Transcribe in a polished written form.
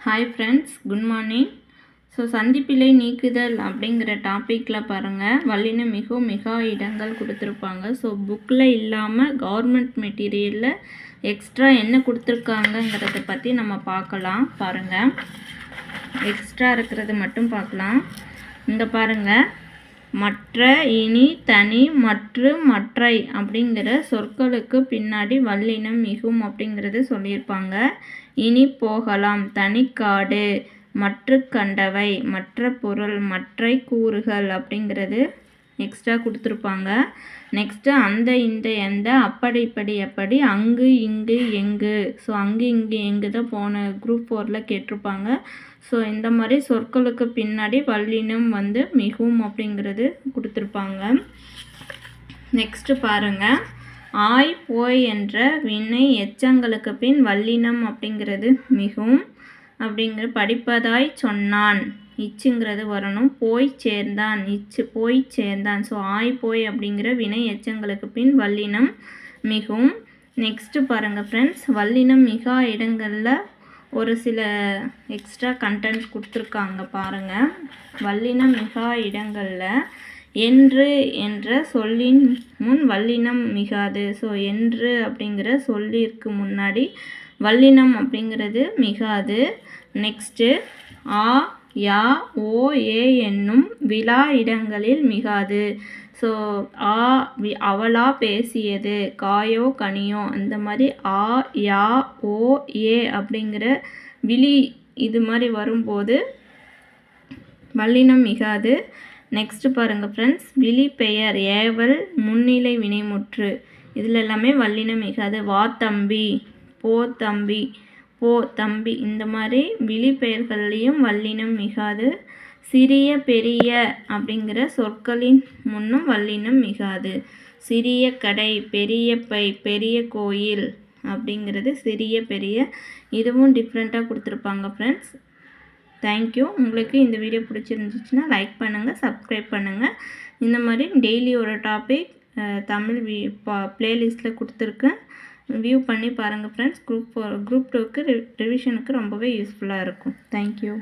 Hi friends, good morning. சந்திப்பிழை நீக்குதல் அப்படிங்கிற டாப்பிக்கில் பாருங்கள், வல்லின மிகா இடங்கள் கொடுத்துருப்பாங்க. புக்கில் இல்லாமல் கவர்மெண்ட் மெட்டீரியலில் எக்ஸ்ட்ரா என்ன கொடுத்துருக்காங்கங்கிறத பற்றி நம்ம பார்க்கலாம். பாருங்கள், எக்ஸ்ட்ரா இருக்கிறது மட்டும் பார்க்கலாம். இங்கே பாருங்கள், மற்ற, இனி, தனி, மற்றும், மற்றை அப்படிங்கிற சொற்களுக்கு பின்னாடி வல்லினம் மிகும் அப்படிங்கிறது சொல்லியிருப்பாங்க. இனி போகலாம், தனிக்காடு, மற்ற கண்டவை, மற்ற பொருள், மற்றை கூறுகள் அப்படிங்கிறது எக்ஸ்ட்ரா கொடுத்துருப்பாங்க. நெக்ஸ்ட்டு அந்த, இந்த, எந்த, அப்படி, இப்படி, எப்படி, அங்கு, இங்கு, எங்கு. அங்கு, இங்கு, எங்கு தான் போன குரூப் 4ல் கேட்டிருப்பாங்க. இந்த மாதிரி சொற்களுக்கு பின்னாடி வல்லினம் மிகும் அப்படிங்கிறது கொடுத்துருப்பாங்க. நெக்ஸ்ட்டு பாருங்கள், ஆய், போய் என்ற வினை எச்சங்களுக்கு பின் வல்லினம் அப்படிங்கிறது மிகும் அப்படிங்கிற. படிப்பதாய் சொன்னான், இச்சுங்கிறது வரணும். போய் சேர்ந்தான், இச்சு, போய் சேர்ந்தான். ஆய், போய் அப்படிங்கிற வினை எச்சங்களுக்கு பின் வல்லினம் மிகும். நெக்ஸ்ட்டு பாருங்கள் ஃப்ரெண்ட்ஸ், வல்லினம் மிகா இடங்களில் ஒரு சில எக்ஸ்ட்ரா கண்டென்ட் கொடுத்துருக்காங்க பாருங்கள். வல்லினம் மிகா இடங்களில் என்று என்ற சொல்லின் முன் வல்லினம் மிகாது. என்று அப்படிங்கிற சொல்லிற்கு முன்னாடி வல்லினம் அப்படிங்கிறது மிகாது. நெக்ஸ்ட்டு ஆ, யா, ஓ, ஏ என்னும் விலா இடங்களில் மிகாது. ஆ, அவளா பேசியது, காயோ கனியோ, அந்த மாதிரி ஆ, யா, ஓ, ஏ அப்படிங்கிற விழி இது மாதிரி வரும்போது வல்லினம் மிகாது. நெக்ஸ்ட்டு பாருங்கள் ஃப்ரெண்ட்ஸ், விழி பெயர், ஏவல், முன்னிலை வினைமுற்று, இதில் எல்லாமே வல்லினம் மிகாது. வா தம்பி, போ தம்பி, போ தம்பி, இந்த மாதிரி விழி பெயர்கள்லேயும் வல்லினம் மிகாது. சிறிய, பெரிய அப்படிங்கிற சொற்களின் முன்னும் வல்லினம் மிகாது. சிறிய கடை, பெரிய பை, பெரிய கோயில் அப்படிங்கிறது சிறிய, பெரிய, இதுவும் டிஃப்ரெண்ட்டாக கொடுத்துருப்பாங்க ஃப்ரெண்ட்ஸ். தேங்க்யூ. உங்களுக்கு இந்த வீடியோ பிடிச்சிருந்துச்சுன்னா லைக் பண்ணுங்கள், சப்ஸ்கிரைப் பண்ணுங்கள். இந்த மாதிரி டெய்லி ஒரு டாபிக் தமிழ் ப்ளேலிஸ்ட்டில் கொடுத்துருக்கேன். வியூ பண்ணி பாருங்கள் ஃப்ரெண்ட்ஸ். குரூப் 2க்கு ரிவிஷனுக்கு ரொம்பவே யூஸ்ஃபுல்லாக இருக்கும். தேங்க்யூ.